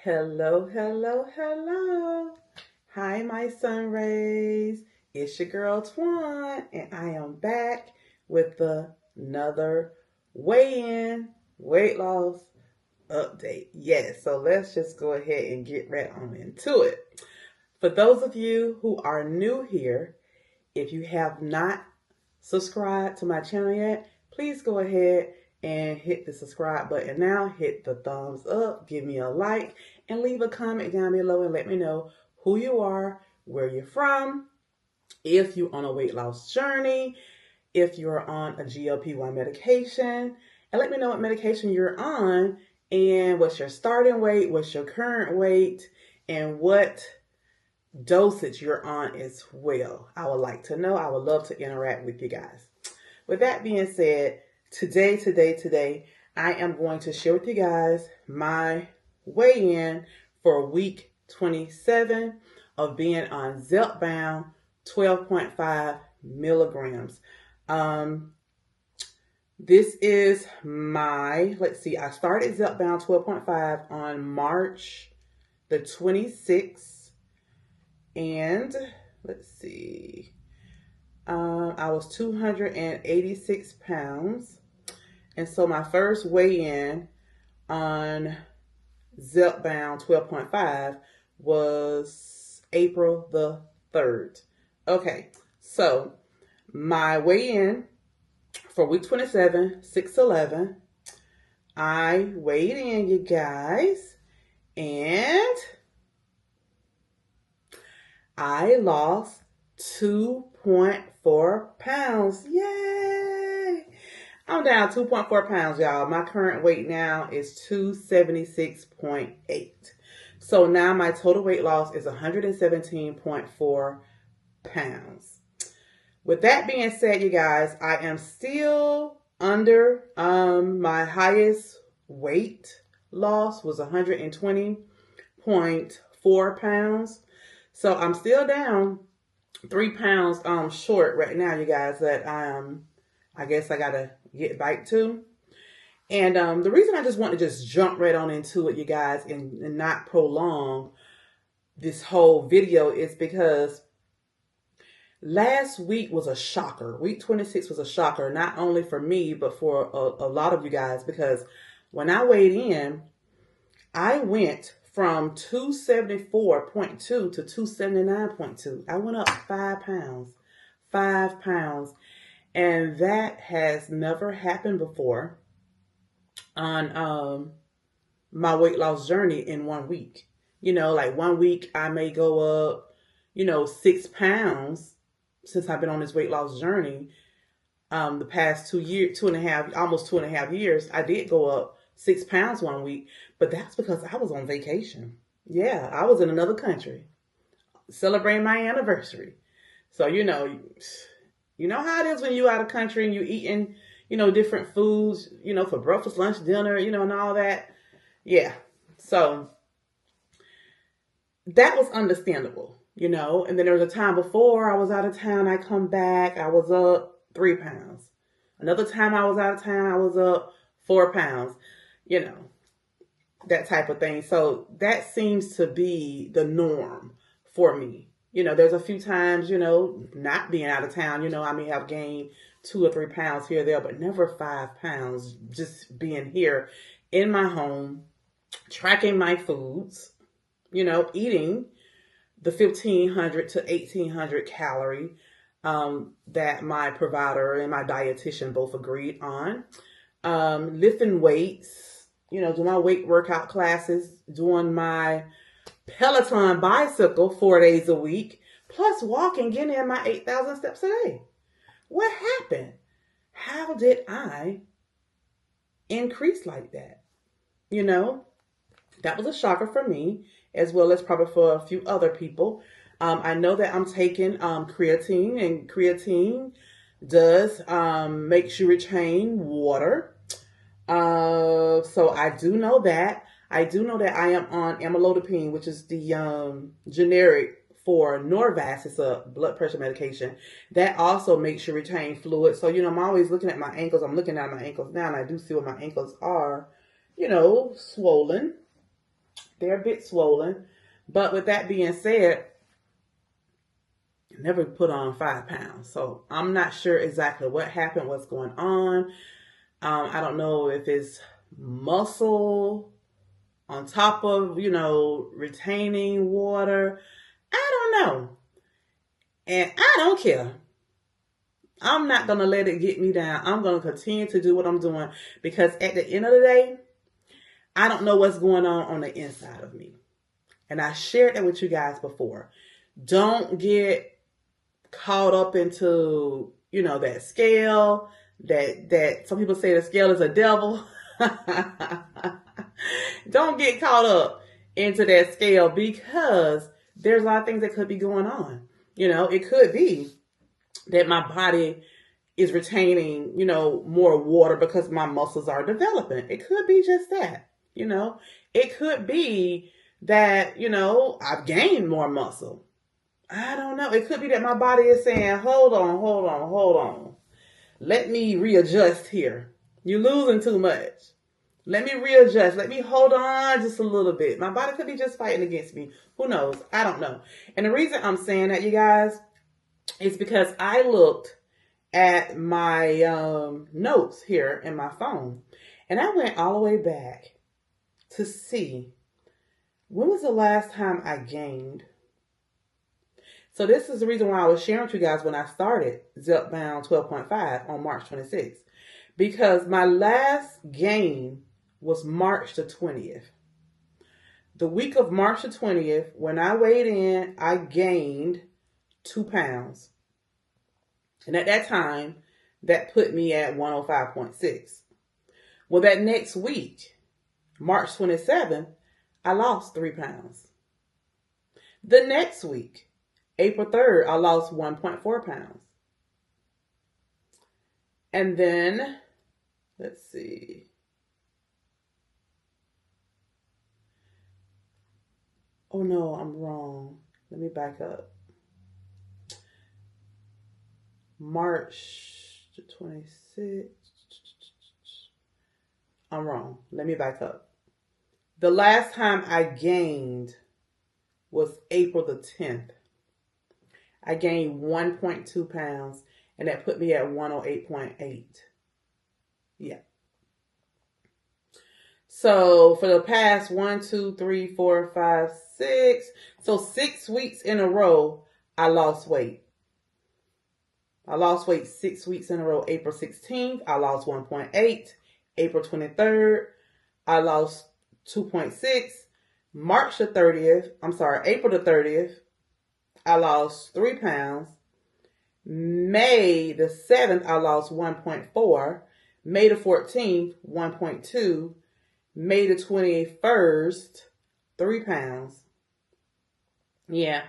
Hello, hello, hello. Hi, my sun rays. It's your girl Twan, and I am back with another weigh-in weight loss update. Yes, so let's just go ahead and get right on into it. For those of you who are new here, if you have not subscribed to my channel yet, please go ahead and hit the subscribe button now. Hit the thumbs up, give me a like, and leave a comment down below and let me know who you are, where you're from, if you're on a weight loss journey, if you're on a GLP-1 medication, and let me know what medication you're on and what's your starting weight, what's your current weight, and what dosage you're on as well. I would like to know. I would love to interact with you guys. With that being said, today, I am going to share with you guys my weigh-in for week 27 of being on Zepbound 12.5 milligrams. This is my, I started Zepbound 12.5 on March the 26th. And I was 286 pounds. And so my first weigh-in on Zepbound 12.5 was April the 3rd. Okay, so my weigh-in for week 27, 6/11, I weighed in, you guys, and I lost 2.4 pounds. Yay! I'm down 2.4 pounds, y'all. My current weight now is 276.8. So now my total weight loss is 117.4 pounds. With that being said, you guys, I am still under my highest weight loss was 120.4 pounds. So I'm still down 3 pounds short right now, you guys, that I guess I gotta get back to. And the reason I just want to just jump right on into it, you guys, and not prolong this whole video is because last week was a shocker. Week 26 was a shocker, not only for me, but for a lot of you guys, because when I weighed in, I went from 274.2 to 279.2. I went up 5 pounds. 5 pounds. And that has never happened before on my weight loss journey in 1 week. You know, like 1 week I may go up, 6 pounds since I've been on this weight loss journey. The past 2 years, almost 2.5 years, I did go up 6 pounds 1 week, but that's because I was on vacation. Yeah, I was in another country celebrating my anniversary. So, you know how it is when you're out of country and you're eating, different foods, for breakfast, lunch, dinner, and all that. Yeah. So that was understandable, and then there was a time before I was out of town. I come back, I was up 3 pounds. Another time I was out of town, I was up 4 pounds. That type of thing. So that seems to be the norm for me. There's a few times, not being out of town, I may have gained 2 or 3 pounds here or there, but never 5 pounds just being here in my home, tracking my foods, eating the 1,500 to 1,800 calorie that my provider and my dietitian both agreed on. Lifting weights, doing my weight workout classes, doing my Peloton bicycle 4 days a week, plus walking, getting in my 8,000 steps a day. What happened? How did I increase like that? That was a shocker for me, as well as probably for a few other people. I know that I'm taking creatine, and creatine does makes you retain water. So I do know that. I do know that I am on amlodipine, which is the generic for Norvasc. It's a blood pressure medication that also makes you retain fluid. So, I'm always looking at my ankles. I'm looking at my ankles now, and I do see what my ankles are, swollen. They're a bit swollen. But with that being said, I never put on 5 pounds. So I'm not sure exactly what happened, what's going on. I don't know if it's muscle on top of, retaining water. I don't know. And I don't care. I'm not going to let it get me down. I'm going to continue to do what I'm doing, because at the end of the day, I don't know what's going on the inside of me. And I shared that with you guys before. Don't get caught up into, that scale, that some people say the scale is a devil. Don't get caught up into that scale, because there's a lot of things that could be going on. It could be that my body is retaining, more water because my muscles are developing. It could be just that, It could be that, I've gained more muscle. I don't know. It could be that my body is saying, hold on. Let me readjust here. You're losing too much. Let me readjust. Let me hold on just a little bit. My body could be just fighting against me. Who knows? I don't know. And the reason I'm saying that, you guys, is because I looked at my notes here in my phone, and I went all the way back to see when was the last time I gained. So this is the reason why I was sharing with you guys when I started Zepbound 12.5 on March 26th. Because my last gain was March the 20th. The week of March the 20th, when I weighed in, I gained 2 pounds. And at that time, that put me at 105.6. Well, that next week, March 27th, I lost 3 pounds. The next week, April 3rd, I lost 1.4 pounds. And then, let's see. Oh no, I'm wrong. Let me back up. March 26th. I'm wrong. Let me back up. The last time I gained was April the 10th. I gained 1.2 pounds, and that put me at 108.8. Yeah. So for the past 1, 2, 3, 4, 5, 6. So 6 weeks in a row, I lost weight. I lost weight 6 weeks in a row. April 16th, I lost 1.8. April 23rd, I lost 2.6. April the 30th, I lost 3 pounds. May the 7th, I lost 1.4. May the 14th, 1.2. May the 21st, 3 pounds. Yeah.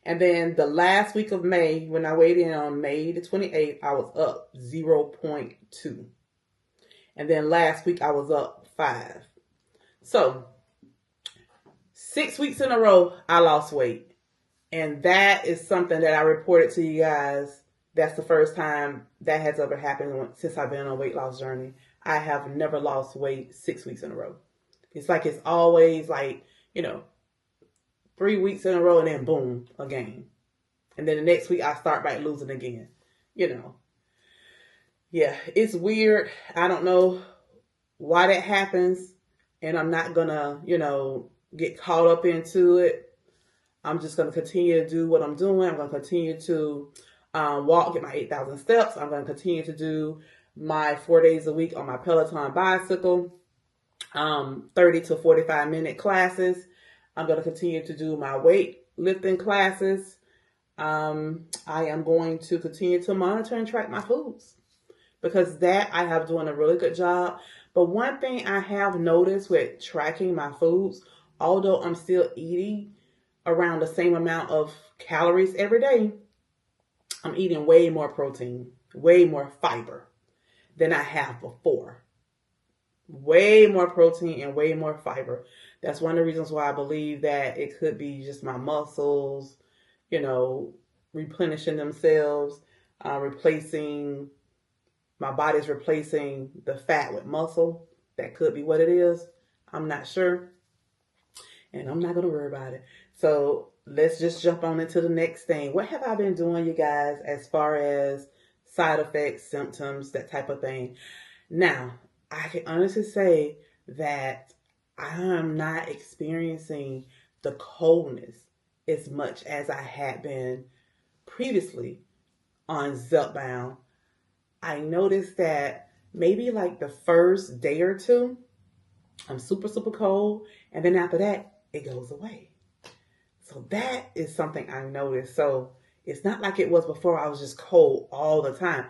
And then the last week of May, when I weighed in on May the 28th, I was up 0.2. And then last week I was up 5. So 6 weeks in a row, I lost weight. And that is something that I reported to you guys. That's the first time that has ever happened since I've been on a weight loss journey. I have never lost weight 6 weeks in a row. It's like it's always like, 3 weeks in a row and then boom, again. And then the next week I start back losing again. Yeah, it's weird. I don't know why that happens. And I'm not going to, get caught up into it. I'm just going to continue to do what I'm doing. I'm going to continue to walk, get my 8,000 steps. I'm going to continue to do my 4 days a week on my Peloton bicycle, 30 to 45 minute classes. I'm going to continue to do my weight lifting classes. I am going to continue to monitor and track my foods, because that I have doing a really good job. But one thing I have noticed with tracking my foods, although I'm still eating around the same amount of calories every day, I'm eating way more protein, way more fiber than I have before. Way more protein and way more fiber. That's one of the reasons why I believe that it could be just my muscles, replenishing themselves, my body's replacing the fat with muscle. That could be what it is. I'm not sure. and I'm not going to worry about it. So let's just jump on into the next thing. What have I been doing, you guys, as far as side effects, symptoms, that type of thing? Now, I can honestly say that I am not experiencing the coldness as much as I had been previously on Zepbound. I noticed that maybe like the first day or two, I'm super, super cold. And then after that, it goes away. So that is something I noticed. So it's not like it was before. I was just cold all the time.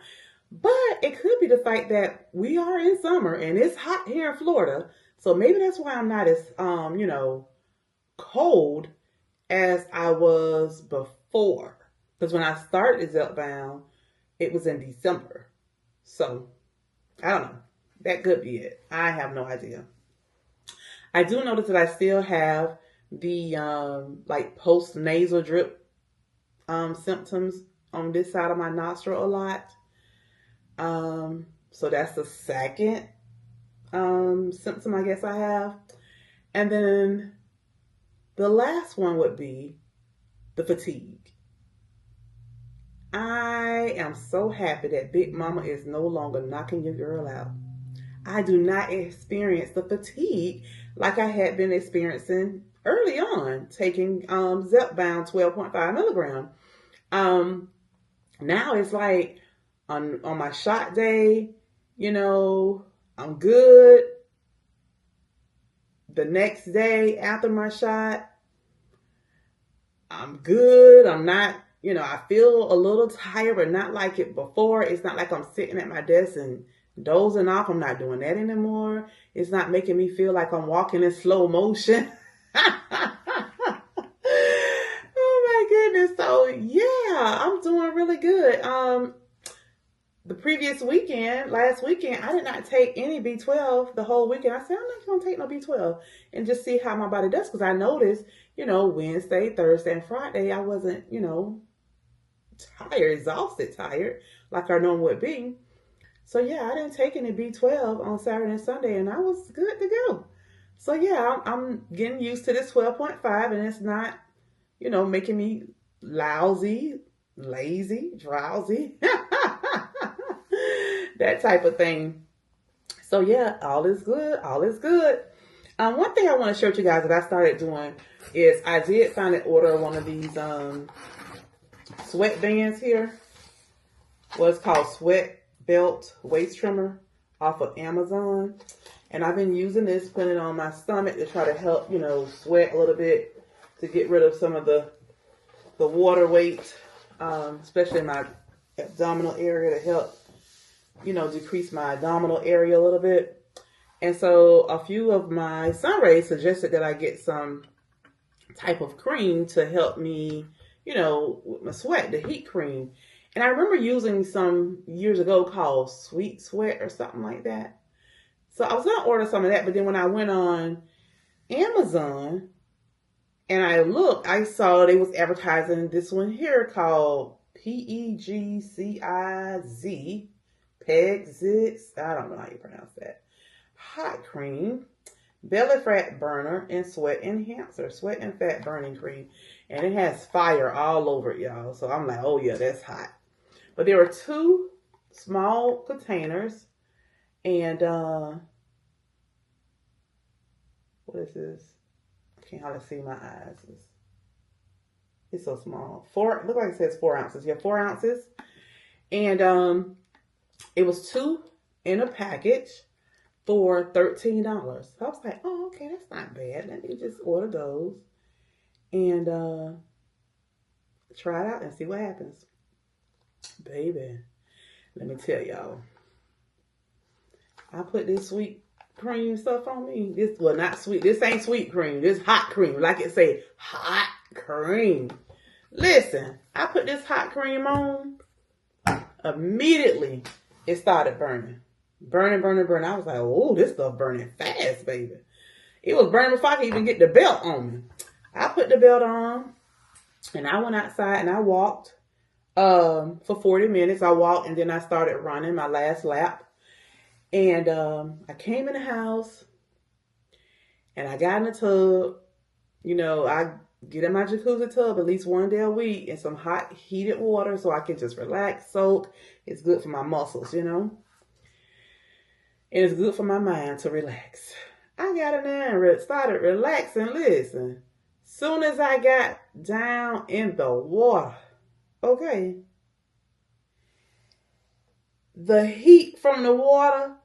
But it could be the fact that we are in summer and it's hot here in Florida. So maybe that's why I'm not as, cold as I was before. Because when I started Zepbound, it was in December. So I don't know. That could be it. I have no idea. I do notice that I still have the post nasal drip symptoms on this side of my nostril a lot. So that's the second symptom I guess I have. And then the last one would be the fatigue. I am so happy that Big Mama is no longer knocking your girl out. I do not experience the fatigue like I had been experiencing early on taking Zepbound 12.5 milligram. Now it's like on my shot day, I'm good. The next day after my shot, I'm good. I'm not, I feel a little tired, but not like it before. It's not like I'm sitting at my desk and dozing off. I'm not doing that anymore. It's not making me feel like I'm walking in slow motion. Oh my goodness. So yeah, I'm doing really good. The previous weekend, last weekend, I did not take any B12 the whole weekend. I said, I'm not going to take no B12 and just see how my body does. Because I noticed, Wednesday, Thursday, and Friday, I wasn't, exhausted, tired, like I normally would be. So yeah, I didn't take any B12 on Saturday and Sunday, and I was good to go. So yeah, I'm getting used to this 12.5, and it's not, making me lousy, lazy, drowsy, that type of thing. So yeah, all is good. All is good. One thing I want to share with you guys that I started doing is I did finally order one of these sweat bands here. What's called Sweat Belt Waist Trimmer off of Amazon. And I've been using this, putting it on my stomach to try to help, sweat a little bit, to get rid of some of the water weight, especially in my abdominal area, to help, decrease my abdominal area a little bit. And so a few of my sunrays suggested that I get some type of cream to help me, with my sweat, the heat cream. And I remember using some years ago called Sweet Sweat or something like that. So I was going to order some of that, but then when I went on Amazon and I looked, I saw they was advertising this one here called PEGCIZ, PEGZIZ, I don't know how you pronounce that. Hot cream, belly fat burner, and sweat enhancer, sweat and fat burning cream. And it has fire all over it, y'all. So I'm like, oh yeah, that's hot. But there are 2 small containers. And what is this? I can't hardly see my eyes. It's so small. Look like it says 4 ounces. Yeah, 4 ounces. And it was 2 in a package for $13. So I was like, oh, okay, that's not bad. Let me just order those and try it out and see what happens. Baby, let me tell y'all. I put this sweet cream stuff on me. Not sweet. This ain't sweet cream. This hot cream. Like it say, hot cream. Listen, I put this hot cream on. Immediately, it started burning. Burning. I was like, oh, this stuff burning fast, baby. It was burning before I could even get the belt on me. I put the belt on, and I went outside, and I walked for 40 minutes. I walked, and then I started running my last lap. And I came in the house, and I got in the tub, You know, I get in my jacuzzi tub at least one day a week in some hot heated water so I can just relax, soak. It's good for my muscles, you know. And it's good for my mind to relax. I got in there and started relaxing. Listen, soon as I got down in the water, okay, the heat from the water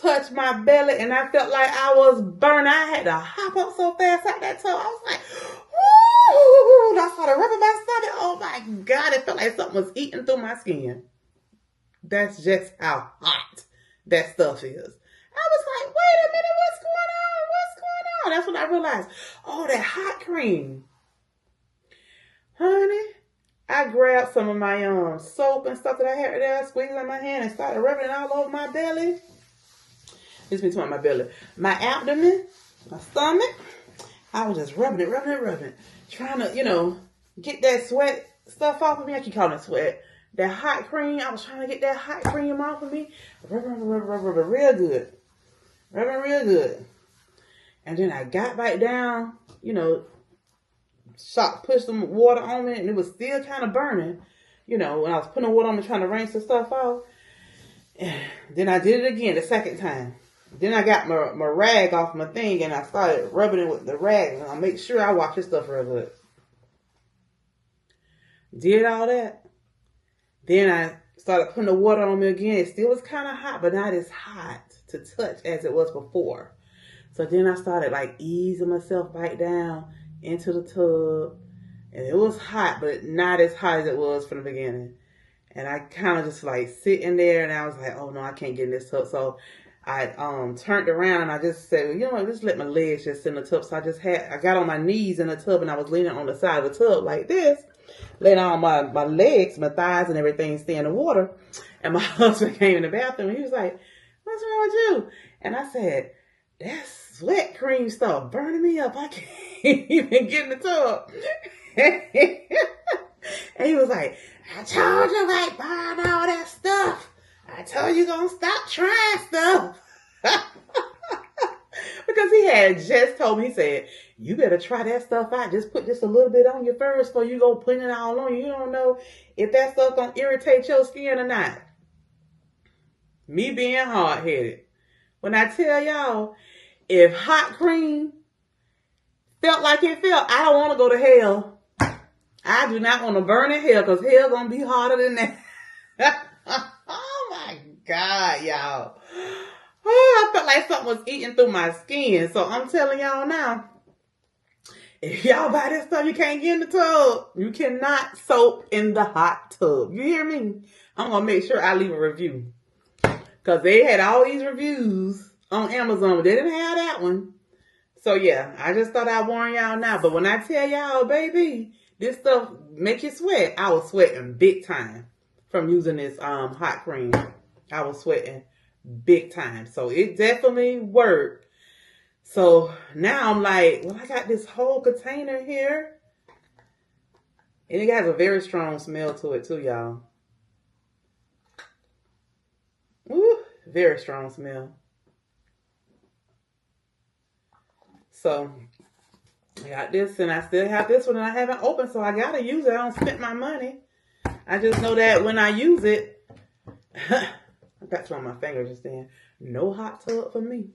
touched my belly and I felt like I was burning. I had to hop up so fast out that tub. I was like, woo! I started rubbing my stomach. Oh my God, it felt like something was eating through my skin. That's just how hot that stuff is. I was like, wait a minute, what's going on? What's going on? That's when I realized, oh, that hot cream. Honey, I grabbed some of my soap and stuff that I had there, squeezed it in my hand and started rubbing it all over my belly. This means my belly. My abdomen, my stomach. I was just rubbing it. Trying to, you know, get that sweat stuff off of me. I keep calling it sweat. That hot cream. I was trying to get that hot cream off of me. Rubbing real good. Rubbing real good. And then I got back down, you know, pushed some water on me and it was still kind of burning. You know, when I was putting water on me trying to rinse the stuff off. And then I did it again the second time. Then I got my rag off my thing and I started rubbing it with the rag. And I make sure I wash this stuff real good. Did all that. Then I started putting the water on me again. It still was kind of hot, but not as hot to touch as it was before. So then I started like easing myself back down into the tub. And it was hot, but not as hot as it was from the beginning. And I kind of just like sitting there and I was like, oh no, I can't get in this tub. So I turned around and I just said, well, you know what, just let my legs just in the tub. So I got on my knees in the tub and I was leaning on the side of the tub like this. Laying on my legs, my thighs and everything stay in the water. And my husband came in the bathroom and he was like, what's wrong with you? And I said, that sweat cream stuff burning me up. I can't even get in the tub. And he was like, I told you like burn all that stuff. I told you gonna stop trying stuff. Because he had just told me, he said, you better try that stuff out. Just put just a little bit on you first before you go putting it all on you. You don't know if that stuff gonna irritate your skin or not. Me being hard-headed. When I tell y'all, if hot cream felt like it felt, I don't want to go to hell. I do not want to burn in hell because hell gonna be harder than that. Oh my God, y'all. Oh, I felt like something was eating through my skin. So I'm telling y'all now, if y'all buy this stuff, you can't get in the tub. You cannot soak in the hot tub. You hear me? I'm going to make sure I leave a review. Because they had all these reviews on Amazon, but they didn't have that one. So yeah, I just thought I'd warn y'all now. But when I tell y'all, baby, this stuff make you sweat. I was sweating big time from using this hot cream. I was sweating big time. So it definitely worked. So now I'm like, well, I got this whole container here. And it has a very strong smell to it too, y'all. Ooh, very strong smell. So I got this and I still have this one and I haven't opened. So I got to use it. I don't spend my money. I just know that when I use it, I got you on my finger just then. No hot tub for me.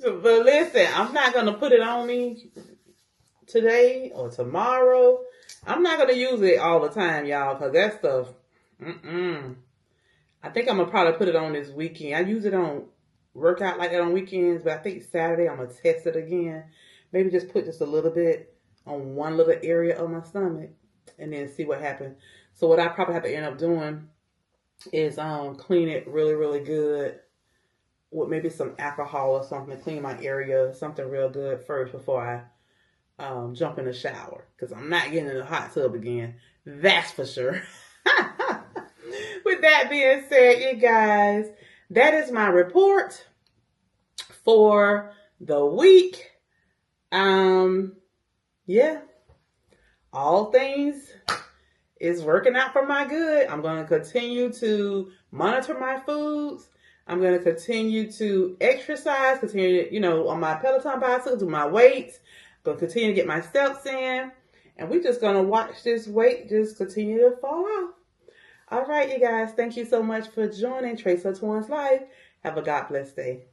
But listen, I'm not going to put it on me today or tomorrow. I'm not going to use it all the time, y'all, because that stuff, I think I'm going to probably put it on this weekend. I use it on workout like that on weekends, but I think Saturday I'm going to test it again. Maybe just put just a little bit on one little area of my stomach and then see what happens. So what I probably have to end up doing is clean it really, really good with maybe some alcohol or something to clean my area, something real good first before I jump in the shower. Because I'm not getting in the hot tub again. That's for sure. With that being said, you guys, that is my report for the week. Yeah. All things is working out for my good. I'm going to continue to monitor my foods. I'm going to continue to exercise, continue, on my Peloton bicycle, do my weights, but continue to get my steps in. And we're just going to watch this weight just continue to fall off. All right, you guys. Thank you so much for joining Trace of Twaun's Life. Have a God bless day.